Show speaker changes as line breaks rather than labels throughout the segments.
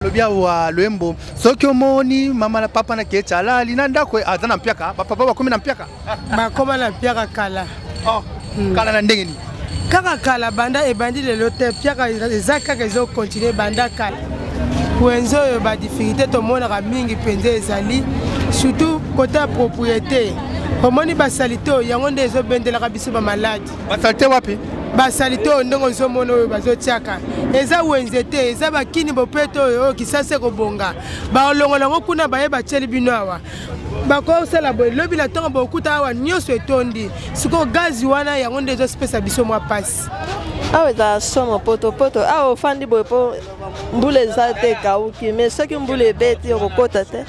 Lobia wa Luembo soki omoni mama na papa na kechala linanda ko azana mpiaka papa bakome na mpiaka
bakoma na mpiaka kala
kala na ndenge ni
kaka kala banda ebandi lelo te mpiaka ezaka kezo continuer banda kala wenzo yo ba difficulté to mona mingi penze ezali surtout côté propriété omoni basalito yango nde ezo bendela ka biso ba malade
basalite wapi
basalito ndongo nzo mono oyo bazotiaka eza wenze te eza bakini bopeto oyo kisase kobonga baolongola ngo kuna baye bacheli bino awa bakosala boye lobi la ntongo bokuta awa nyonso etondi siko gazi wana yango nde ezopesa biso mwa pasi
awa eza somo potopoto awa ofandi boye po mbula eza te ekauki mais soki mbula ebeti okokota te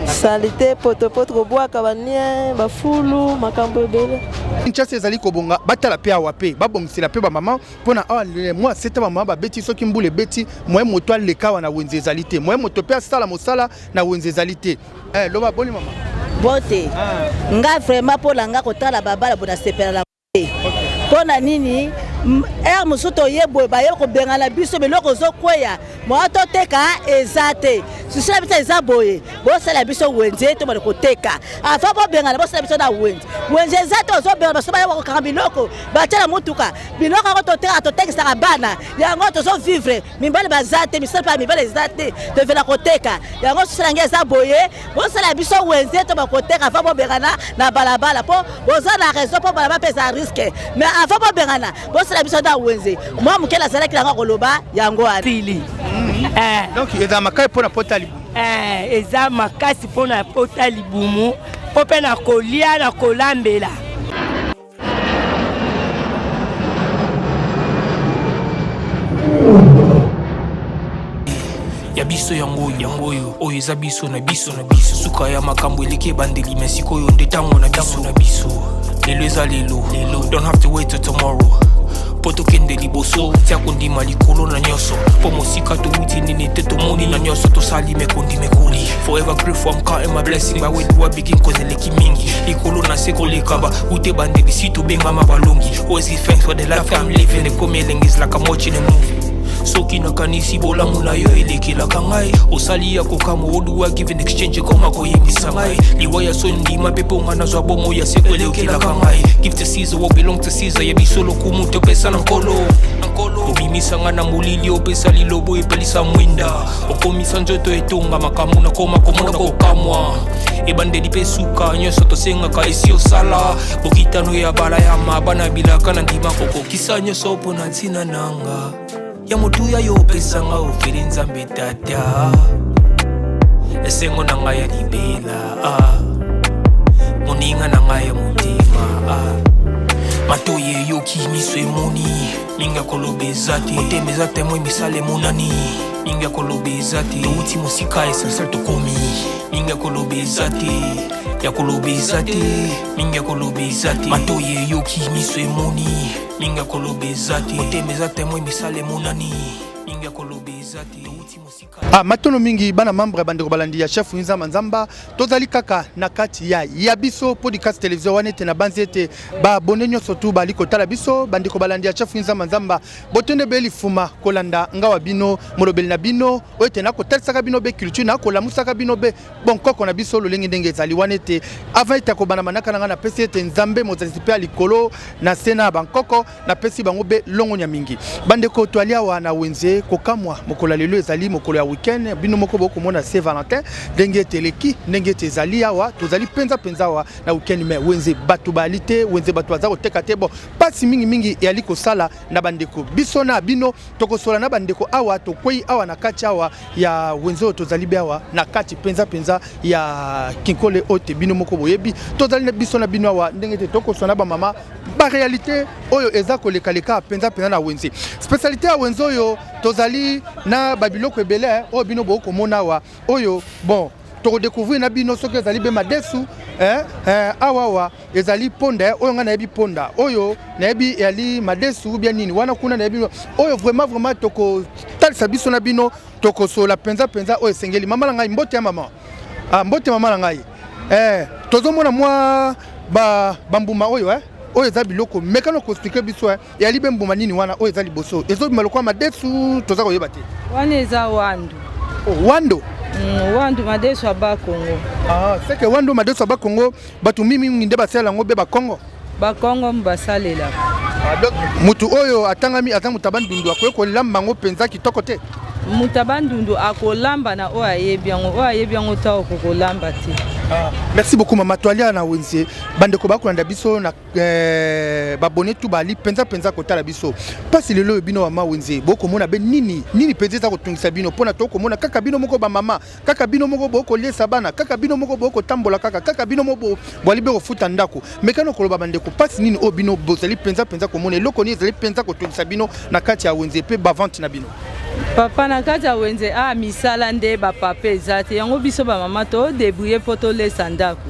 salite potopoto kobwaka banie bafulu makambo ebele
Kinshasa ezali kobonga batala pe awa pe babongisela pe ba mama pona awa le moi seta ba mama babeti soki mbule beti moi moto aleka wana wenze ezali te moi moto pe asala mosala na wenze ezali te loba boni mama
bote nga vraiment pola nga kotala babala bona sepela la pona nini musuto yebo ba yoko bengala biso beloko zokweya moto teka ezate sisila bita ezaboye bo sala biso wenze to ba koteka afa bo bengala bo sala biso na wenze ezate ozo bengala baso ba yoko kanga biloko ba tela mutuka biloko ko to tekisa bana yango to zo vivre mimbale bazate misala pa mimbale ezate to vela koteka yango sisila ngeza ezaboye bo sala biso wenze to ba koteka afa bo bengana na balabala po bo za na raison po balabala pesa risque mais afa bo bengana bo la biso da wenze moi mukela sala kilanga koloba yango atili
donc eza makai pona potali
eza makasi pona potali bumu pope na kolia na kolambela
ya biso yango oyo eza biso na biso suka ya makambo eleke bandeli mesiko oyo nde tango na biso lelo eza lelo don't have to wait till tomorrow poto kende liboso tia kondima likolo na nyoso po mosika to wuti nini te to moni na nyoso to sali mekondi mekoli forever grateful I'm counting my blessing by way do I begin cause eleki mingi likolo na seko lekaba ute bandeli si to benga mabalongi always give thanks for the life I'm living the coming is like I'm watching a movie soki na kanisi bola muna yo elekela kangai osali ya kokamo oduwa give in exchange koma koyembisa ngai liwaya so ndima pepo ngana zwa bomo ya sekwelekela kangai give to Caesar what belong to Caesar ya bisolo kumuto pesa na nkolo obimisa ngana mulili opesa lilobo epelisa mwinda okomisa njoto etonga makamu na koma komona kokamwa ebandeli pesuka nyoso tosengaka esi osala bokitano ya bala ya mabana bilaka na ndima kokokisa nyoso pona ntina nanga ya mutuya yo pesanga ofere nzambe tata esengo na ngai ya libela moninga na ngai ya mutima matoye yoki miso emoni minga kolobeza te otembeza te moi misale monani minga kolobeza te touti mosika esensel tokomi minga kolobeza te ya kolobeza te minga kolobeza te matoye yoki miso emoni minga kolobeza te otembeza te moi misale monani minga kolobeza te touti mosika
matono mingi bana membre bandeko balandi ya chef Nzamba Nzamba tozali kaka na kati ya biso podcast television wanete na banzete ba bonenyo surtout bali kotala biso bandeko balandi ya chef Nzamba Nzamba botende beli fuma kolanda ngawa bino molobeli na bino oyete na kotalsaka bino be culture na kolamusaka bino be bon koko na biso lolenge ndenge ezali wanete avant itako bana manaka na pesete Nzambe mozali pe alikolo na sena bankoko na pesi bango be longo nya mingi bandeko twalia wana wenze kokamwa mokola lelo ezali mokolo ya weekend bino moko boko mona Saint Valentin ndenge teleki ndenge tezali awa tozali penza wa na weekend me wenze batu balite wenze batu azako teka tebo pasi mingi yali kosala na bandeko biso na bino tokosola na bandeko awa tokwei awa na kati awa ya wenze tozali be awa na kati penza ya kinkole ote bino moko boyebi tozali na biso na bino awa ndenge te tokosola na ba mama ba réalité oyo ezako lekaleka penza na wenze spécialité ya wenze oyo tozali na babiloko ebele oyo bino boko mona wa oyo bon to découvrir na bino soki ezali be madesu awa ezali ponda oyo nga na yebi ponda oyo na yebi yali madesu bien nini wana kuna na yebi oyo vraiment toko talisa biso na bino toko sola penza oyo sengeli mama na ngai mbote ya mama mbote mama na ngai tozomona mwa bambuma oyo oyo eza biloko mekano ko expliquer biso yali be mbuma nini wana oyo eza liboso ezo maloko madesu toza koyeba te
wana eza wandu
Wando.
Wando madeso aba Congo.
Ah, c'est que Wando madeso aba Congo, batu mimi nginde basala ngo be ba Congo.
Ba Congo mbasalela.
Ah donc mutu oyo atangami ata mutabandundu akoyeko lamba ngo penza kitoko te.
Mutabandundu akolamba na o ayebi yango ta okolamba te.
Merci beaucoup Mama Toalia na wenze bandeko bakolanda biso na babone tu bali penza kotala biso pasi lelo bino mama wenze boko mona be nini penza ko tungisa bino pona to ko mona kaka bino moko ba mama kaka bino moko boko lesa bana kaka bino moko boko tambola kaka bino moko bwali be kofuta ndako mekano koloba bandeko pasi nini o bino bozali penza ko mona eloko ni ezali penza ko tungisa bino na kati ya wenze pe bavante na bino.
Papa na kati ya wenze misala nde ba papa ezate yango biso ba mama to débrouiller poto les sandako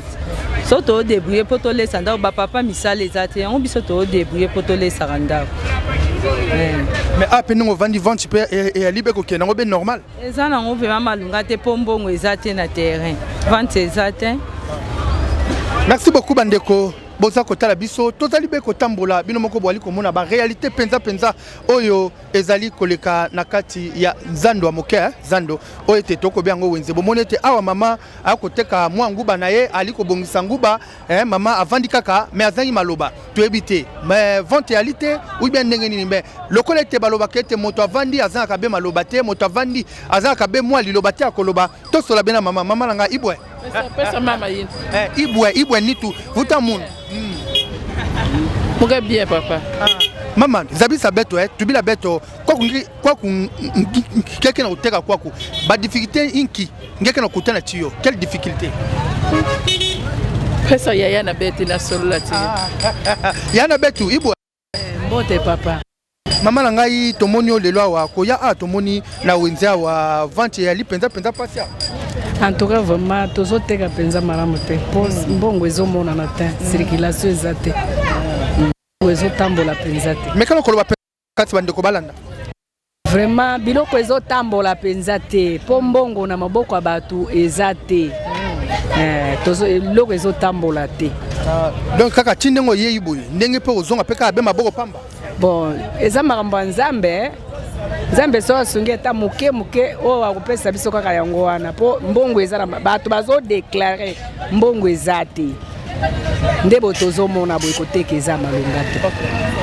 so to débrouiller poto les sandako ba papa misala ezate yango biso to débrouiller poto les sandako
mais peine ngo vandi vente pe et libe ko kenango be normal
eza nango vraiment malunga te pombongo ezate na terrain vente ezate.
Merci beaucoup bandeko boza kotala biso tozali be kotambola bino moko bwali komona ba réalité penza oyo ezali koleka na kati ya Zando wa moke Zando oyo te toko biango wenze bomonete awa mama akoteka mwa nguba na ye ali kobongisa nguba mama avandi kaka mais azangi maloba toebite mais vente alite ou bien ndenge nini mais lokola te baloba kete moto avandi azanga be maloba te moto avandi azanga be mwa liloba te akoloba to sola bena mama nanga ibwe
pesa mama yin
ibwe nitu vutamuna
Muga bien papa.
Maman, zabisa beto tubila beto kwa quelqu'un au teka kwa ba difficulté inki ngeke na kutana tiyo. Quelle difficulté?
Pesa yaya na beti na solo lati.
Yana betu ibwa.
Mbote papa.
Mama na ngai tomoni lelo awa koya tomoni na wenza wa vente ya lipenza pasia.
En tout cas vraiment tozoteka penza malamu te. Mbongo ezomona na te, circulation ezate. Ezotambola penza te.
Mais kana koloba kati bandeko balanda.
Vraiment biloko ezotambola penza te. Po mbongo na maboko ya batu ezate. Tozo biloko ezotambola te.
Donc kaka tindengo ye iboye ndenge pe ozonga pe ka be maboko pamba.
Bon, eza makambo ya Nzambe. Nzambe so asungi eta muke o akopesa biso kaka yango wana po mbongo eza na bato bazo déclarer mbongo ezate. Ndebo tozomona boy koteka eza malunga te.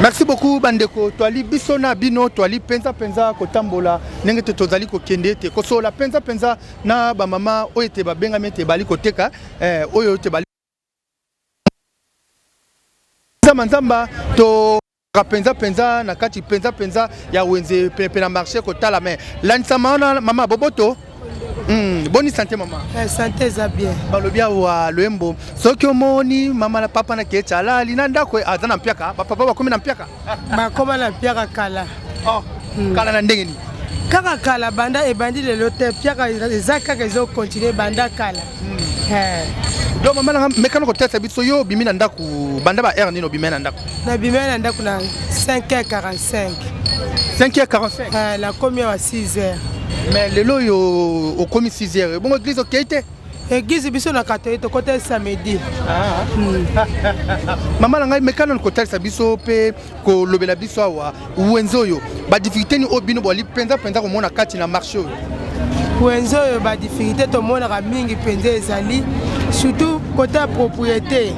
Merci beaucoup bandeko toali biso na bino toali penza kotambola ndenge te tozali kokende te kosola penza na ba mama oyo te babenga mete bali koteka oyo te bali Nzamba to penza na kati penza ya wenze pe na marché kotala mais lansama na mama boboto bonne santé maman
santé za bien
balobia wa loembo soki omoni mama na papa na ketala linanda ko azana mpiaka papa bakomi na mpiaka
bakoma na mpiaka kala
kala na ndenge ni
kaka kala banda ebandi lelo te mpiaka eza kaka ezo continuer banda kala
donc mama na mekano ko tesa biso yo bimina ndaku banda ba heure nino bimina ndaku
na bimina ndaku na 5h45
5h45
la combien à 6h
mais lelo yo au komi 6h bon église okete
église biso na catholique to côté samedi
mama na ngai mekano ko tesa biso pe ko lobela biso awa wenzo yo ba difficulté ni obino boli penza ko mona kati na marché
wenzo yo ba difficulté to mona ka mingi penza ezali surtout côté propriété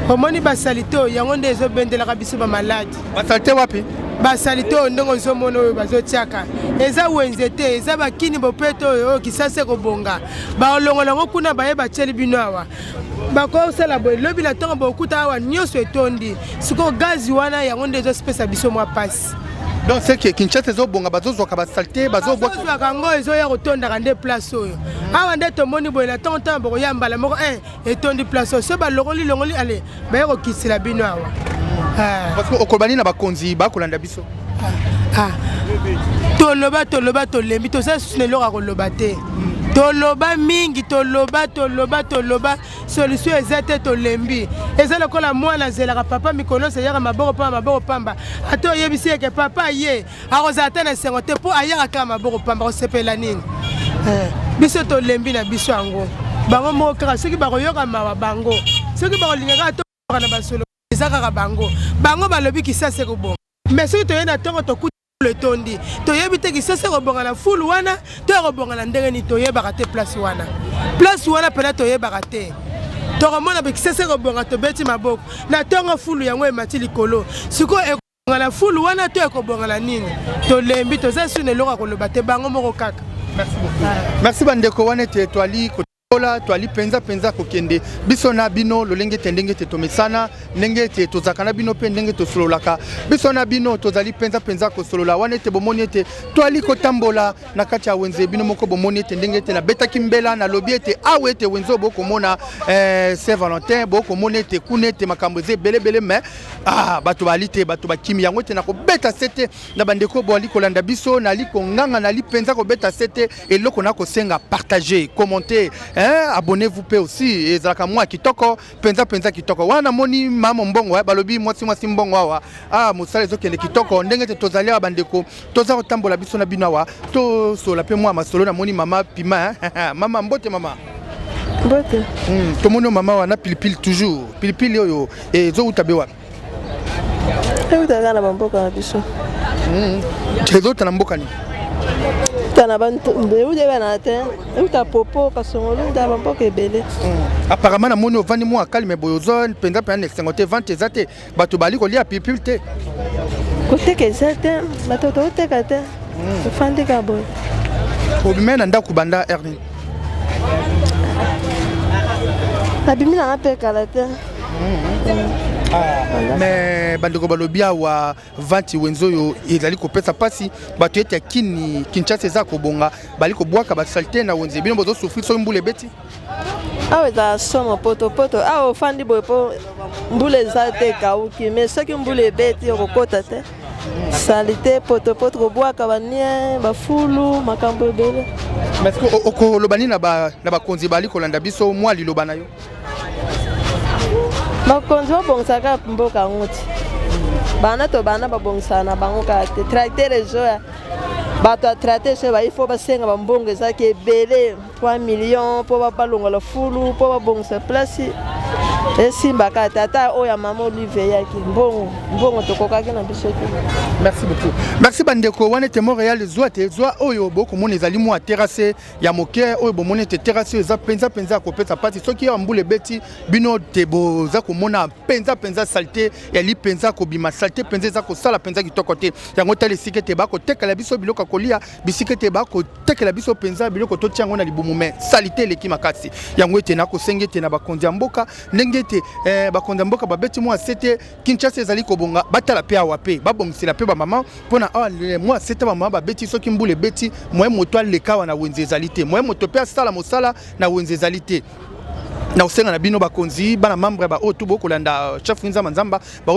omoni basalite yango nde ezobendelaka biso ba malade
basalite wapi
basalite ndongo nzomona oyo bazotiaka eza wenze te eza bakini bopeto oyo kisase kobonga baolongola yango kuna baye batieli bino awa bakosala boye lobi na ntongo bokuta awa nyonso etondi sikoyo gazi wana yango nde ezosipesa biso mwa pasi
donc c'est que Kinshasa ezobonga bazozwaka basalite
bazozwaka yango ezoya kotondaka nde place oyo awa nde tomoni boye na ntongo ntango bokoya mbala moko etondi place oyo so balongoli ale baye kokisila bino awa
parce que okolobani na bakonzi bakolanda biso
toloba tolembi toza susu na eloko ya koloba te toloba mingi toloba solution eza te tolembi eza lokola mwana azelaka papa mikolo seyaka maboko pamba ate oyebisi eke papa ye akozala te na esengo te mpo ayaka kaka maboko pamba kosepela nini biso tolembi na biso yango bango moko kaka soki bakoyoka mawa bango soki bakolingaka toka na basolo eza kaka bango balobi kisase kobonga mais soki toye na ntongo tokuti le tondi toyebi te kisasa kobonga na fulu wana to kobonga na ndenge ni toyebaka te place wana pena toyebaka te tokomona bekisasa kobonga tobeti maboko na tongo fulu yango emati likolo siko ekobonga na fulu wana to ekobonga na nini tolembi toza sune loka koloba te bango moko kaka.
Merci beaucoup. Merci bandeko wana te toali Ola toali penza kokende biso na bino lolenge tendenge te tomesana ndenge te tozakana bino pe ndenge to sololaka biso na bino tozali penza ko solola wana te bomoni te toali kotambola na kati ya wenze bino moko bomoni te ndenge te na betaki mbela na lobi te awe te wenzo boko mona Saint Valentin boko moni te kunete makambo ze belebele mais bato bali te bato bakimi yango te na ko beta sete na bandeko boali kolanda biso na liko nganga na li penza ko beta sete eloko na ko senga partager commenter. Abonnez-vous peu aussi et zalaka moi kitoko penza kitoko wana moni mama mbongo balobi mwasi mbongo wa musale zokende kitoko ndenge te tozali abandeko toza kotambola biso na binawa to so la pe moi masolo na moni mama pima mama mbote mama
mbote
to moni mama wana pilipili toujours pilipili oyo ezo utabewa
utagana bamboka na biso
tezo tana mboka ni
tana bantu uje bana te uta popo kasongolo nda bamboka ebele
apparemment na moni ovandi mo akalme boyozo penza pe na 50 vente zate bato bali ko lia pilipili te
koteka zate bato to teka te fandi ka boy
obimena ndako banda erni
abimina apeka la te
mais bandeko balobia wa vanti wenzo yo ezali kopesa pasi bato ete Kinshasa eza kobonga bali kobwaka basalte na wenze bino bozo souffrir so mbule beti
awe za somo poto awe fandi boy po mbule za te kauki mais soki mbule beti okokota te salite poto kobwaka banie bafulu makambo ebele
mais okolobani na bakonzi bali kolanda biso mwa liloba na yo
bakonzi babongisaka mboka nguti bana to bana babongisana na bango kate tracteur ezoya bato atrate so baifo basenga bambongo ezaki ebele 3 millions mpo balongola fulu mpo babongisa place esimba kate ata oyo mama Olive yaki mbongo tokokaki na biso te.
Merci beaucoup. Merci bandeko wana te Montréal zwa oyo boko mona ezali mo terrasse ya moke oyo bomona te terrasse eza penza kopesa pati soki ya mbule beti bino te boza komona penza salté ya li penza kobima salté penza eza kosala penza kitoko te yango tali sikete bako tekala biso biloko kolia bisikete bako tekala biso penza biloko to tiango na libumu mais salité leki makasi yango ete na kosengete na bakonzi ya mboka ndenge te bakonzi ya mboka babeti mo sete Kinshasa ezali kobonga batala pe awa pe babongisela pe ba mama pona moi sete ba mama babeti soki mbule beti moi moto aleka na wenze ezali te moi moto pe asala mosala na wenze ezali te na usenga na bino bakonzi bana membre ba otu bokolanda chef Nzamba Nzamba ba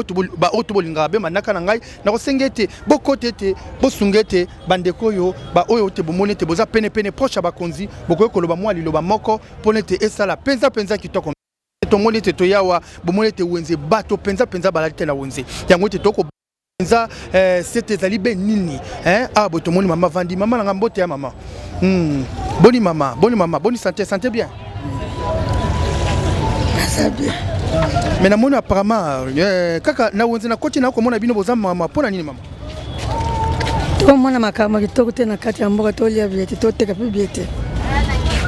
otu bolinga be manaka na ngai na kosengete bokotete bosungete bandeko yo ba oyo te bomonete boza pene proche bakonzi bokoyo koloba mwa liloba moko ponete esala penza kitoko tomoni te toyawa bomoni te wenze bato penza balite na wenze yango te toko penza c'était ezali be nini bo tomoni mama vandi mama na mbote ya mama boni mama boni santé bien ça bien mais na moni apparemment kaka na wenze na koti na komona bino boza mama pona nini mama
to mona makama kitoko te na kati ya mboka to lia biete to teka pe biete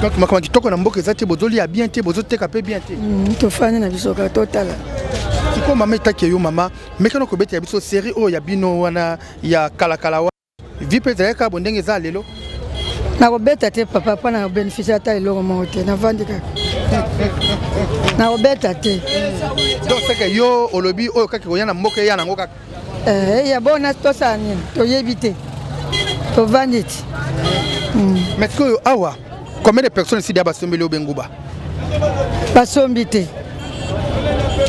donc makama kitoko na mboka ezate bozoli ya bien te bozoteka pe bien te
to fane na bisoka to tala
siko mama etaki yo mama mekano ko beti ya biso série o ya bino wana ya kalakala wa vipe zaka bondenge za lelo
na ko beta te papa pa na bénéficier ta eloko mo te na vandi kaka na ko beta te
donc c'est que yo olobi o kaka ko yana mboka yana ngo kaka
ya bona to sani to yebite to vandi ti
mais que awa combien de personnes ici d'abord sombeli obenguba
basombi te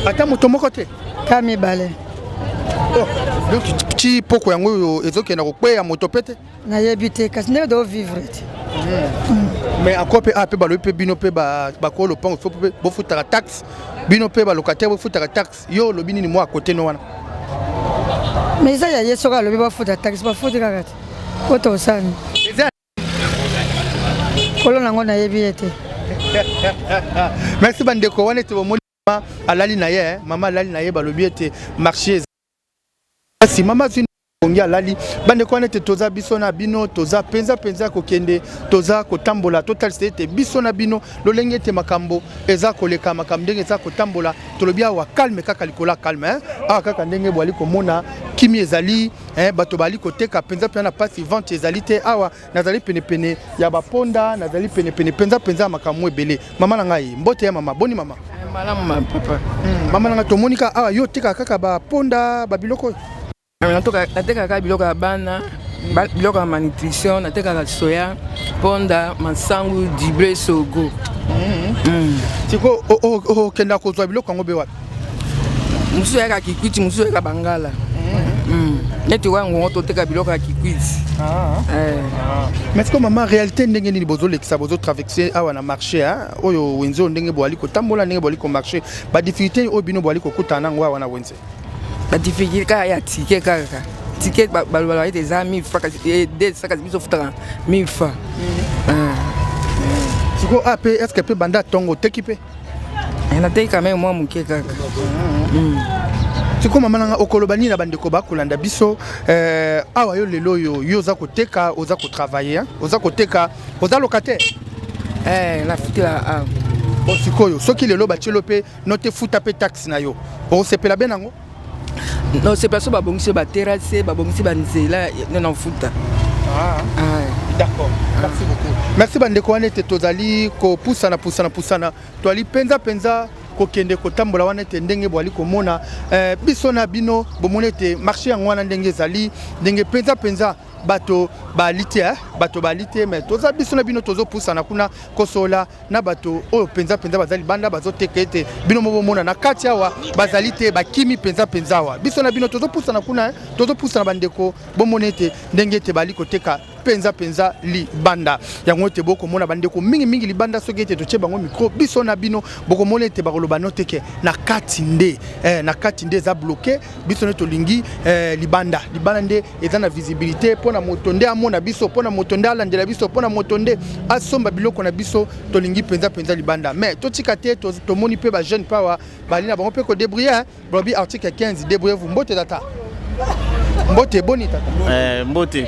ata moto moko te
kami bale
donc petit poko yango ezokenda kokweya moto pete
na yebite kasi ndenge do vivre te
mais encore pe ape balo pe bino pe ba ko lo pang faut bo futaka taxe bino pe ba locataire bo futaka taxe yo lo binini mo à côté no wana
mais ça ya yeso ka lo ba futa taxe ba futa kaka te koto sani kolo nango na yebite
merci bandeko wana te bomoni alali na ye mama alali na ye balobi ete marché si mama zini elongi alali bande ko nete toza biso na bino toza penza kokende toza kotambola total c'était biso na bino lolenge te makambo eza koleka makambo ndenge eza kotambola tolobi awa calme kaka likola calme awa kaka ndenge bwali komona kimi ezali bato bali koteka penza na pasi vente ezali te awa nazali pene ya baponda nazali pene penza makambo ebele mama na ngai mbote ya mama boni mama
malamu papa
mama na ngai tomonika awa yo teka kaka baponda babiloko
natekaka biloko ya bana biloko ya malnutrition natekaka soya ponda masangu dibre sogo
siko okenda kozwa biloko yango be wapi
mosusu yaka kikwiti mosusu yaka bangala neti wango toteka biloko ya kikwiti
mais siko mama réalité ndenge nini bozolekisa bozotraverse awa na marché oyo wenze ndenge boali kotambola ndenge boali ko marché ba difficulté oyo bino boali kokutana nango awa na wenze
ba difficulté kaka ya ticket kaka ticket balobala ete eza 1000 francs de saka biso futaka 1000 francs
siko ape est-ce que pe banda tongo teki pe
nateki quand même moi moke kaka
siko mama nanga okoloba nini na bandeko bakolanda biso awa yo lelo yo oza koteka oza kotravailler oza koteka oza locataire
na futela
sikoyo soki lelo batielo pe note futa pe taxe na yo osepela be nango
non c'est parce que babongisi baterrasse babongisi banzela non futa
d'accord merci beaucoup merci bandeko wana ete tozali kopusana toali penza kokende kotambola wana ete ndenge boali komona biso na bino bomona ete marché yango wana ndenge ezali ndenge penza bato balite mais toza biso na bino tozopusana kuna kosola na bato oyo penza bazali banda bazoteka ete bino mobomona na kati awa bazali te bakimi penza awa biso na bino tozopusana kuna tozopusana bandeko bomona ete ndenge ete bali koteka penza libanda yango ete bokomona bandeko mingi libanda soki ete totie bango micro biso na bino bokomona ete bakoloba noteke na kati nde eza bloqué biso ne tolingi libanda nde eza na visibilité pona motonde amona biso pona motonde alandela biso pona motonde asomba biloko na biso tolingi penza libanda mais totika te tomoni pe ba jeune pawa bali na bango pe ko débrouiller blobi article 15 débrouillez-vous mbote data mbote boni tata
mbote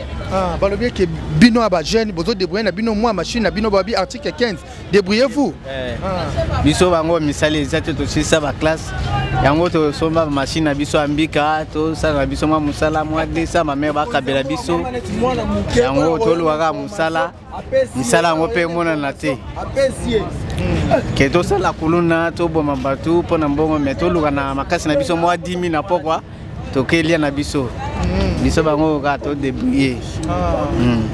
balobi ke bino aba jeune bozo débrouiller na bino moi machine na bino babi article 15 débrouillez-vous
biso bango misali ezate to sisa ba classe yango to somba machine na biso ambika to sala biso mwa musala mwa desa ma mère bakabela biso yango to luwaka musala misala ngo pe mona na te ke to sala kuluna to boma batu pona mbongo metoluka na makasi na biso mwa 10 000 na pokwa to kelia na biso biso bango ka to débrouiller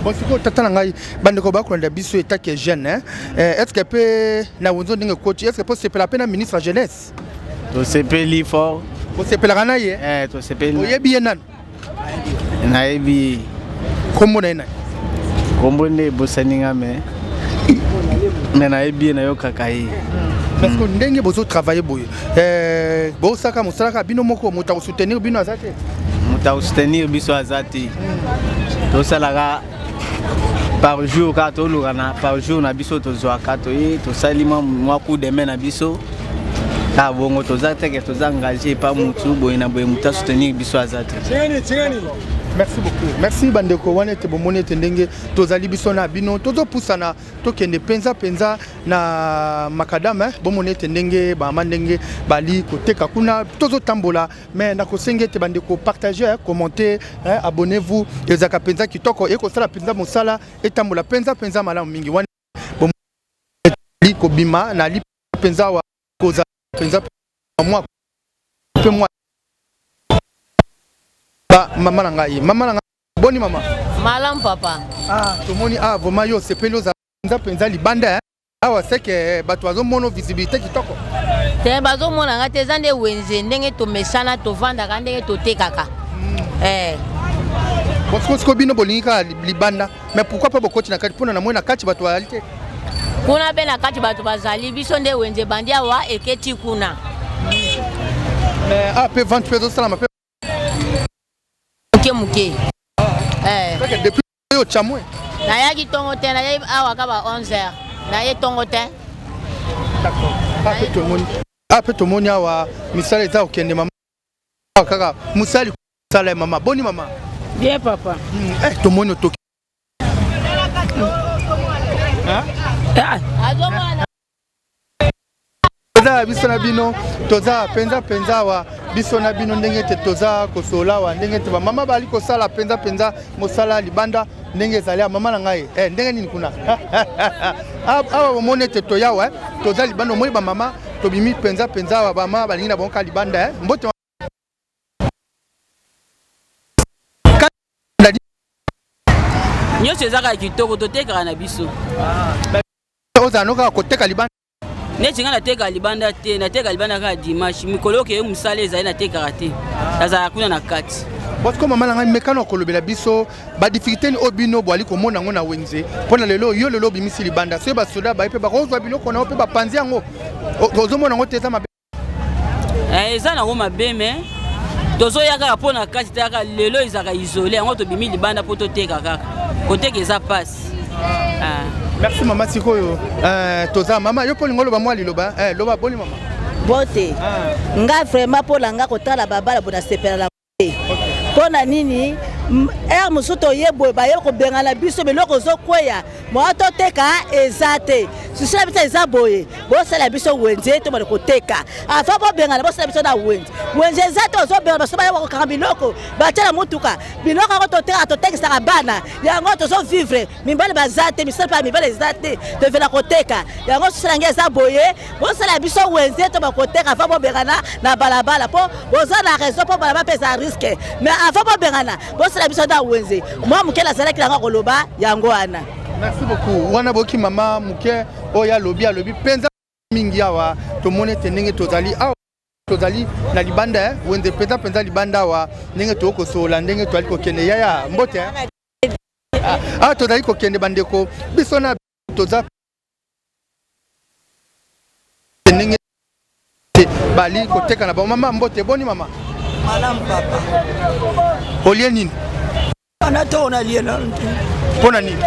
bon siko tata na ngai bandeko bakolanda biso etake jeune est-ce que pe na wonzo ndenge coach est-ce que peut se pela pena ministre jeunesse
to sepeli fort
to sepela kana ye
to sepeli
oyebi yenan
na yebi
kombo na yena
kombo ne bosaninga me na yebi na yo kakaye
parce que ndenge bozo travailler boye bo saka musaka bino moko muta soutenir bino azate
muta soutenir biso azate to salaka par jour ka to lugana par jour na biso to zwaka to salima mwa coup de main na biso ta bongo to zate ke to engagé pas mutu boye na boye muta soutenir biso azate
merci beaucoup merci bandeko wana te bomoni te ndenge tozali biso na bino tozopusana tokende penza na makadam bomoni te ndenge bama ndenge bali koteka kuna tozotambola mais na kosenge te bandeko partager commenter abonnez-vous ezaka penza kitoko ekosala penza mosala etambola penza malamu mingi wana bomoni kobima na li penza wa koza penza moi pe moi mama na ngai boni mama
malam papa
tomoni vraiment yo sepelo za penza libanda awa seke bato bazomona visibilité kitoko
te bazomona nga te zande wenze ndenge tomesana tovandaka ndenge totekaka
bosiko bino bolingi kaka libanda mais pourquoi pas bokoti na kati mpona na moi na kati bato bazali te
kuna mpe na kati bato bazali biso nde wenze bandi awa eketi kuna
mais mpe vente mpe ezosalama mpe
muke
depuis yo chamwe
nayaki tongo te naye awa kaba 11h naye tongo te
d'accord ape tomoni awa misala eza okende mama kaka musali sala mama boni mama
Bien papa.
To mono to. Toza biso na bino toza penza wa biso na bino ndenge te toza kosola wa ndenge te ba mama bali kosala penza mosala libanda ndenge ezali mama na ngai ndenge nini kuna awa bomone te toyawa toza libanda omoni ba mama tobimi penza wa ba mama balingi na bonka libanda mbote
nyonso ezaka kitoko totekaka na biso
ozanoka koteka libanda
neti nga nateka libanda te nateka libanda kaka dimanche mikolo oke mosala ezali natekaka te nazala kuna na kati
bosiko mama na ngai mekano kolobela biso badifficulté ni obino bwali komona ngo na wenze mpona lelo yo lelo obimisi libanda soki basoda baye mpe bakozwa biloko na yo mpe bapanzi yango ozomona ngo te eza mabe
eza nango mabe me tozoya kaka mpo na kati te kaka lelo ezalaka isole yango tobimi libanda mpo toteka kaka koteka eza pasi.
Merci maman sikoyo toza mama yo poli ngolo ba mwa liloba loba boni mama
bote nga vraiment pola nga kotala babala bona sepela la pona nini musuto yebo ba yo ko bengala biso beloko zokweya mo atoteka ezate susila bita ezaboye bo sala biso wenze to ba koteka afa bo bengala bo sala biso na wenze ezate ozo bengala so ba yo ko kambiloko ba tela mutuka biloko ko toteka totekisa bana yango tozo vivre mimbale bazate misala pa mimbale ezate to vela koteka yango susila nge ezaboye bo sala biso wenze to ba koteka afa bo bengana na balabala po boza na raison po balabala pesa risque mais afa bo bengana bo la biso da wenze moi mukela zala kilanga koloba yango wana.
Merci beaucoup wana boki mama muke oya lobi penza mingi awa to monete ndenge tozali na libanda wenze penza libanda wa ndenge to ko sola ndenge to aliko kende yaya mbote tozali ko kende bandeko biso na toza ndenge bali ko teka na ba mama mbote boni mama
Madame papa
olie nini
anato on aliena
pona nini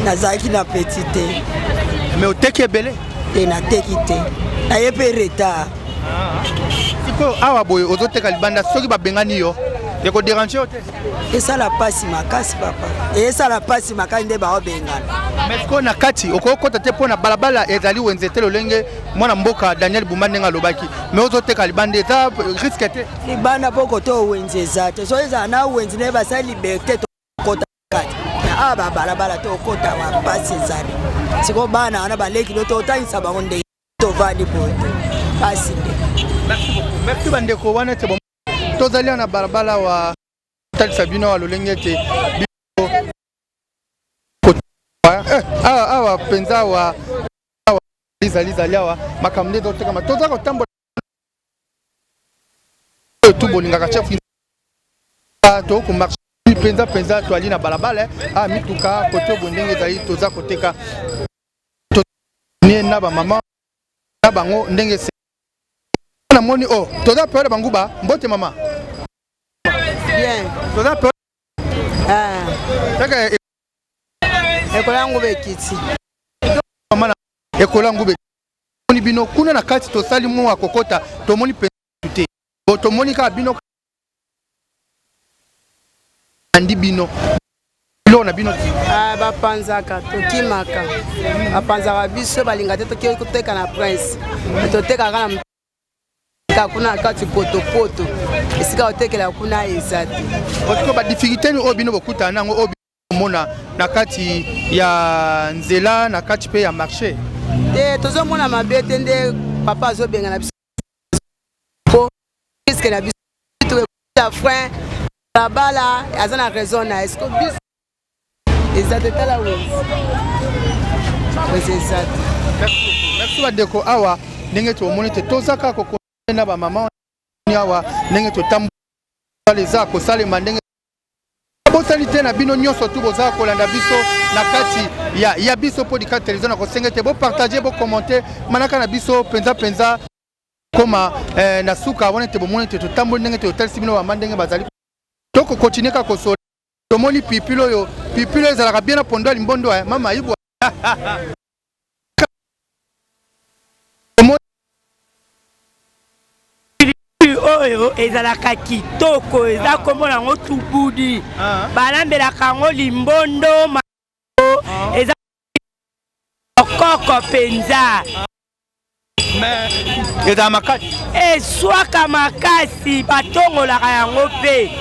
nazaki na petite
mais oteke belé
te na tekite na yepe retard
siko awa boye ozoteka libanda soki babengani yo yako déranger ote
esala pasi makasi papa esala pasi makasi nde baobengana
mais ko na kati okokota te pona balabala ezali wenze te lolenge mwana mboka Daniel Bumande nga lobaki mais ozoteka libanda eza risque te
libanda poko to wenze zate so eza na wenze ne basa liberté to kota kati aba balabala to kota wa pasi zari siko bana ana baleki no to tangisa bango nde to vandi bote pasi nde.
Merci beaucoup merci bandeko wana te tozali na balabala wa talisa bino wa lolenge te awa penza wa lizali awa makamde doteka matoza kotambola to bolingaka chef to ko marché penza to ali na balabala mituka koto bondenge ezali toza koteka to na ba mama na bango ndenge na moni toza peur banguba mbote mama
bien
toza peur taka
ekola yango bekiti
mama na ekola ngube moni bino kuna na kati to sali mo akokota to moni te to moni ka bino andi bino lo na bino
bapanzaka tokimaka bapanzaka biso balinga te toki koteka na prince totekaka na kuna kati poto esika otekela kuna ezate
otiko ba difficulté ni obino bokuta nango obino mona na kati ya nzela na kati pe ya marché
te tozomona mabe te nde papa azobenga na biso po risque na biso to ya frein la bala azana raison na est-ce que bis ezate tala oui ezate
merci badeko awa ndenge to monete tozaka ko na ba mama awa ndenge to tambo leza ko salema ndenge bosalite na bino nyonso tu boza kolanda biso na kati ya biso podcast télévision na ko sengete bo partager bo commenter manaka na biso penza koma na suka wana te bomone te to tambo ndenge te hotel bino ba ndenge bazali toko continuer ka kosola tomoni pipilo ezalaka bien na pondo limbondo mama yibo
oyo ezalaka kitoko eza kombo nango tubudi balambelaka yango limbondo eza koko penza
eza makasi
eswaka makasi batongolaka yango mpe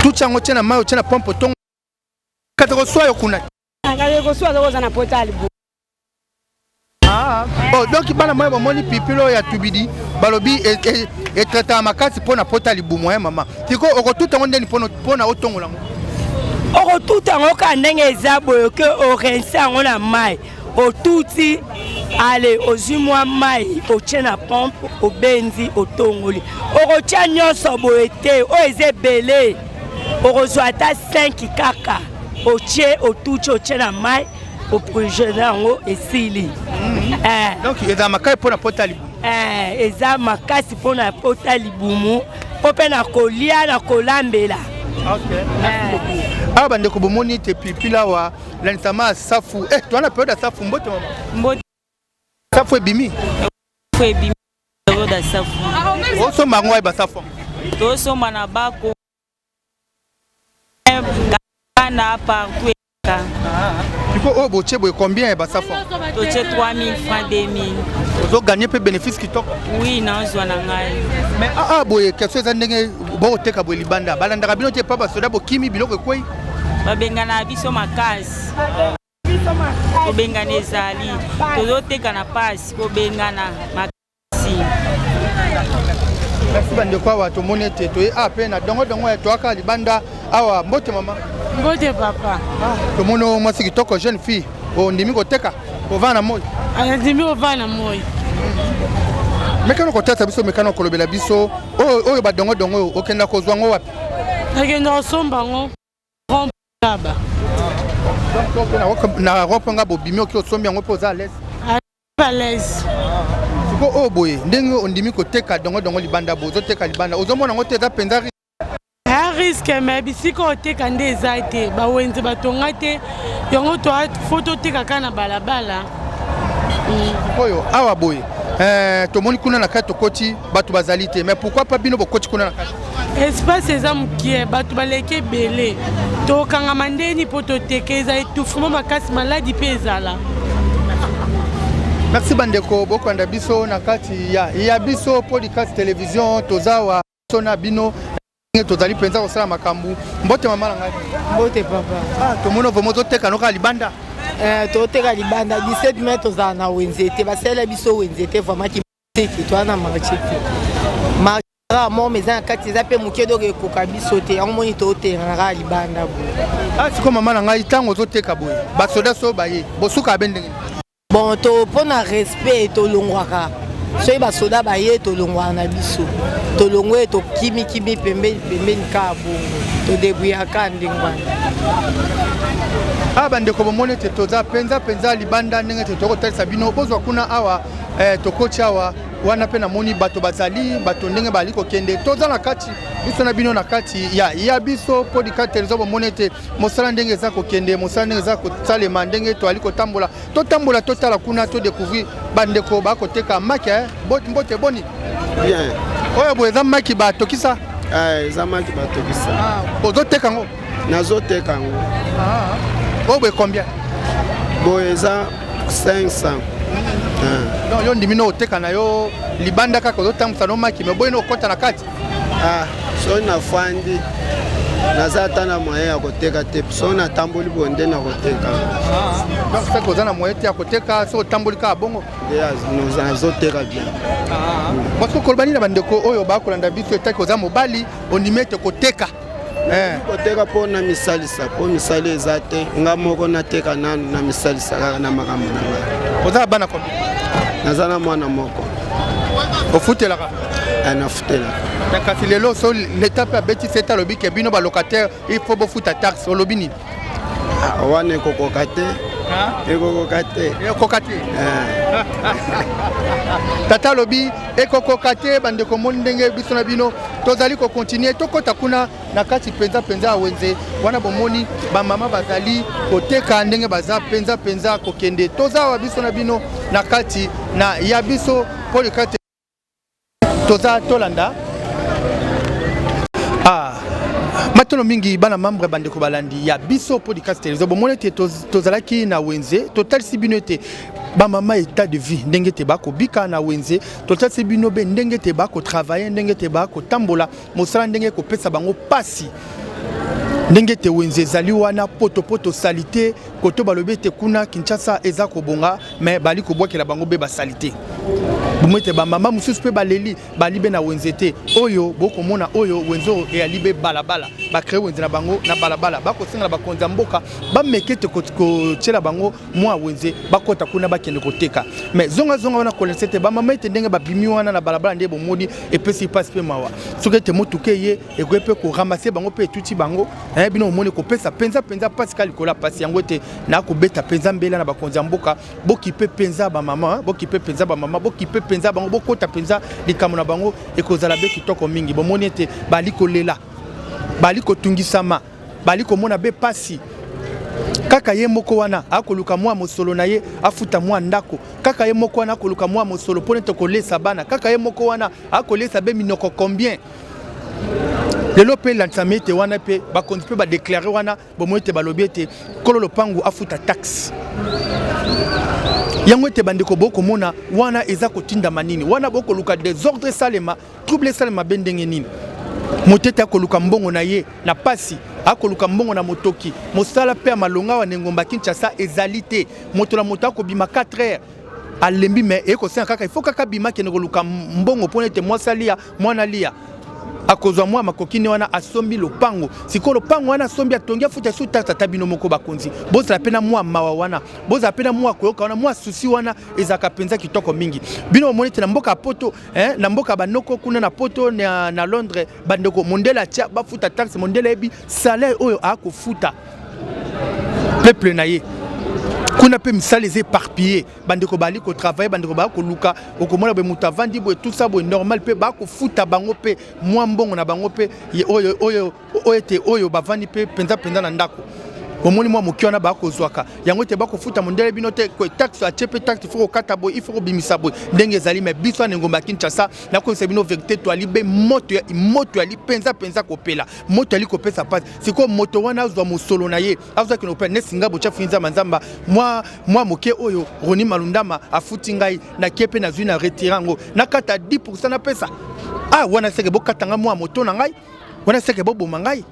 tuti yango tia na mai otia na pompe otongo kata koswa yo kuna donc bana moye bamoni pipilo oyo ya tubidi balobi etraitaka makasi mpo na pota libumu mama tiko okotuta yango ndeni mpo na otongola yango
okotuta yango ka ndenge eza boye ke orense yango na mai otuti ale ozwi mwa mai otie na pompe obenzi otongoli okotia nyonso boye te oyo eza ebele okozwa ata 5 kaka otie otuti otie na mai oprogene yango esili
donc eza makasi mpo na pota libumu
eza makasi mpo na pota libumu mpo mpe na kolia na kolambela
awa bandeko bomoni te pilipili awa lanisama safu toana periode ya safu mbote mama
mbote
safu ebimi
periode ya safu
osomba yango ayeba safu
tosomba na bako na partout
Tipo oyo botie boye combien ba safu
totie 3000 francs 2000
ozo gagner pe bénéfice kitoko
oui nazwa na ngai
mais boye question eza ndenge boteka boye libanda balandaka bino te pa basoda bokimi biloko ekwei
babengana biso makasi kobengana ezali tozoteka na pasi kobengana makasi
merci bandeko awa tomoni ete toye ape na dongo toaka libanda awa mbote mama
mbote papa
tomoni mwasi kitoko jeune fille ondimi koteka ovana na moi
andimi ovana na moi
mekano kotata biso mekano kolobela biso oyo badongo okenda kozwa ngo wapi
nakenda kosomba ngo rompaba
donc na romponga bobimi oki osombi yango mpo oza alaise
alaise
siko oyo boye ndenge ondimi koteka dongo libanda bo ozoteka libanda ozomona yango te eza mpenza
risque mais bisika oteka nde eza te bawenze batonga te yango fo toteka kaka na balabala
oyo awa boye tomoni kuna na kati tokoti bato bazali te mais pourquoi pas bino bokoti kuna na kati
espace eza mokie bato baleki ebele tokangama ndeni mpo toteka eza étouffement makasi maladi mpe ezala
merci bandeko bokwanda biso na kati ya biso podcast télévision tozawa biso na bino tozali mpenza kosala makambo mbote mama na ngai
mbote papa
tomoni vraimen ozoteka noka libanda
toteka libanda 17 mai tozala na wenze te basala biso wenze te vraimen kiteki toa na marché te marché mo meza na kati eza mpe moke doko ekoka biso te yango moni totenaka libanda boye
siko mama na ngai ntango ozoteka boye basoda so baye bosuka be ndenge
bon mpo na respect tolongwaka soki basoda baye tolongwaka na biso tolongwe tokimikimi pembeni kaka bongo todebuyaka ndenge
wana bandeko bomoni ete toza mpenza libanda ndenge te tokotalisa bino bozwa kuna awa tokoti awa wana mpe namoni bato bazali bato ndenge bali kokende toza na kati biso na bino na kati ya biso podcast télévision bomoni ete mosala ndenge eza kokende mosala ndenge eza kosalema ndenge toali kotambola totala kuna todécouvrir bandeko bakoteka maki mbote boni
bien
oyo boye eza maki batokisa
eza maki batokisa
ozoteka yango
nazoteka yango
oyo boye combien
boye eza 500
donc yo ndimi no oteka na yo libanda kaka ozotambwisa no maki me boye no okota na kati
soki nafandi naza ata na moyen ya koteka te soki natamboli boye nde na koteka
donc saki oza na moyen te ya koteka soki otamboli kaka bongo
nazoteka bien
mosoki kolobani na bandeko oyo bakolanda biso etaki oza mobali ondimi ete koteka
koteka mpo na misalisa mpo misali eza te nga moko nateka nanu na misalisa kaka na makambo na ngai
oza na bana combien
naza na mwana moko
ofutelaka
nafutelaka
kasi lelo so leta mpe abetisi ete alobi ke bino balocataire il faut bofuta taxe olobi nini
wana ekokoka te ekokoka te.
Ekokoka te. Tata lobi ekokoka te bandeko moni ndenge biso na bino tozali ko continuer tokota kuna na kati penza wenze wana bomoni ba mama bazali koteka ndenge baza penza kokende toza biso na bino na kati na ya biso Polycast toza tolanda matono mingi bana membre bandeko balandi ya biso Polycast television bomoni te tozalaki na wenze totalisi bino te ba mama état de vie ndenge te bako bika na wenze totalisi bino be ndenge te bako travailler ndenge te bako tambola mosala ndenge ko pesa bango pasi ndenge te wenze zali wana poto salite koto balobi te kuna Kinshasa eza kobonga mais bali ko bwakela bango be ba salite bomete ba mama mususu pe baleli bali be na wenze te oyo boko mona oyo wenzo e ali be balabala ba créer wenze na bango na balabala bako singa ba konza mboka ba mekete ko tshela bango mwa wenze bakota kuna bakende koteka mais zonga wana kolese te ba mama ete ndenge ba bimi wana na balabala nde bomoni e pesi passe pe mawa sokete motuke ye e ko pe ko ramasser bango pe tuti bango bino omoni ko pesa penza Pascal kola pasi yango te na ko beta penza mbela na ba konza mboka boki pe penza ba mama boki pe penza ba mama boki pe penza bango bokota penza likambo na bango ekozala be kitoko mingi bomoni ete bali kolela bali kotungisama bali komona be pasi kaka ye moko wana akoluka mwa mosolo na ye afuta mwa ndako kaka ye moko wana akoluka mwa mosolo pone to kolesa bana kaka ye moko wana akolesa be minoko combien lelo pe lansame te wana pe bakonzi pe ba déclarer wana bomoni te balobi ete kolo lopangu afuta taxe yango te bandeko boko mona wana eza kotinda manini wana boko luka désordre salema trouble salema bendenge nini motete akoluka mbongo na ye na pasi akoluka mbongo na motoki mosala pe malonga wa ngomba Kinshasa ezali te moto na moto akobima 4 heures alembi me ekosenga kaka il faut kaka bima kene koluka mbongo pone te mwasalia mwana lia akozwa mwa makokini wana asombi lopango siko lopango wana asombi atongi afuta su tata bino moko bakonzi bozala pena mwa mawa wana bozala pena mwa koyoka wana mwa susi wana ezaka penza kitoko mingi bino monete na mboka poto na mboka banoko kuna na poto na Londres bandeko mondela tia bafuta taxe mondela ebi salaire oyo akofuta peuple na ye kuna pe misali les éparpillés bandeko bali ko travailler bandeko ba ko luka okomona be mutavandi bo tout ça bo normal pe ba ko futa bango pe mwa mbongo na bango pe oyo bavandi pe penza na ndako omoni mwa mokiona ba ko zwaka yango te ba ko futa mondele bino te ko taxe a chepe taxe faut kata bo il faut bimisa bo ndenge zali me biso na ngomba Kinshasa na ko sebino vérité to ali be moto ali penza ko pela moto ali ko pesa passe siko moto wana azwa musolo na ye azwa kino pe nesinga bo chafinza manzamba mwa moke oyo Roni Malundama afuti ngai na kepe na zuna retirango na kata 10% na pesa wana seke bo katanga mwa moto na ngai wana seke bo boma ngai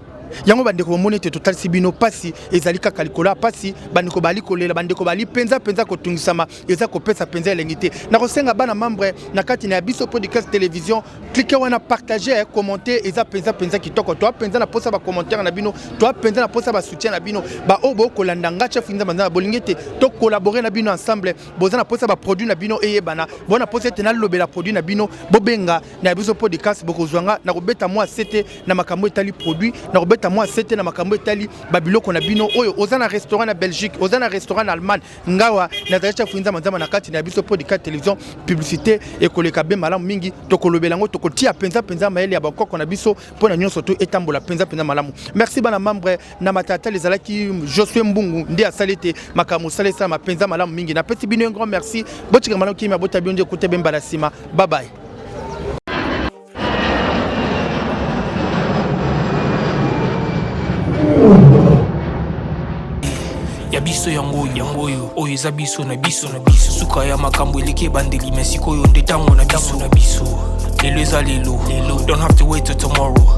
yango bandeko bomoni te total sibino pasi ezali kaka likola pasi bandeko bali kolela bandeko bali penza kotungisama eza ko pesa penza elengite na kosenga bana membre na kati na biso Polycast télévision cliquez wana partager commenter eza penza kitoko to penza na posa ba commentaire na bino to penza na posa ba soutien na bino ba obo kolanda ngacha finza manza bolingete to collaborer na bino ensemble boza na posa ba produit na bino eyebana bona posa te na lobela produit na bino bobenga na biso Polycast bokozwanga na kobeta moi sete na makambo etali produit na ta moi c'était na makambo etali babiloko na bino oyo ozana restaurant na Belgique ozana restaurant na Allemagne ngawa na zacha fuinza manzama na kati na biso Polycast télévision publicité et koleka be malamu mingi tokolobela ngo tokotia penza maele ya bakoko na biso pona nyonso to etambola penza malamu merci bana membre na matata les alaki Josué Mbungu ndi asalete makambo salesa ma penza malamu mingi na petit bino un grand merci botika malamu ki ma bota bionde kote bemba la sima bye bye.
Ya biso yango oyo eza biso na biso suka ya makambo eleke bandeli mesiko oyo nde tango na biso lelo eza lelo don't have to wait till tomorrow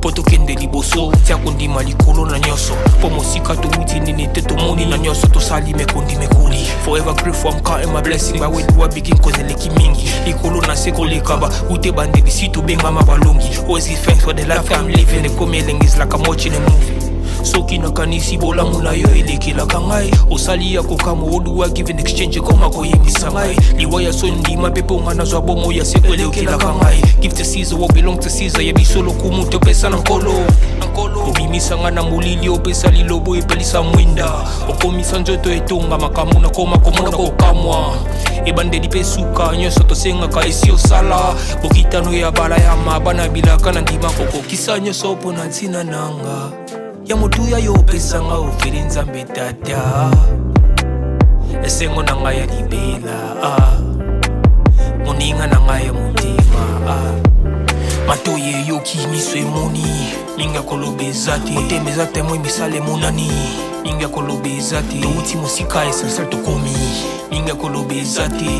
poto kende liboso tia kondima likolo na nyoso po mosika towuti nini te tomoni na nyoso tosali mekoli forever grateful I'm counting my blessing by way do I begin cause eleki mingi likolo na seko lekaba ute bandeli si to benga mabalongi always give thanks for the life I'm living the come is like I'm watching a movie soki nakanisi bolamu na yo elekelaka ngai osali ya kokamo oluwa give in exchange koma koyebisa ngai liwa ya so ndima mpe mpo nga nazwa bomo ya seko elekelaka ngai give to Caesar what belong to Caesar ya biso lokumu topesa na nkolo obimisa nga na molili opesa lilobo epelisa mwinda okomisa nzoto etonga makambo nakoma komona kokamwa ebandeli mpe suka nyonso tosengaka esi osala bokitano ya bala ya mabana bilaka na ndima kokokisa nyonso mpo na ntina nanga ya motuya yo opesanga ofele nzambe tata esengo na ngai ya libela moninga na ngai ya motima matoye yoki miso emoni ninga kolobeza te motema eza temo emisala emonani ninga kolobeza te touti mosika essentiel tokomi ninga kolobeza te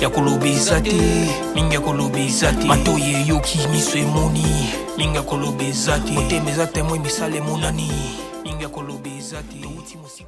ya kolobeza te ninga kolobeza te matoye yoki miso emoni ninga kolobeza te motema eza temo emisala emonani ninga kolobeza te touti mosika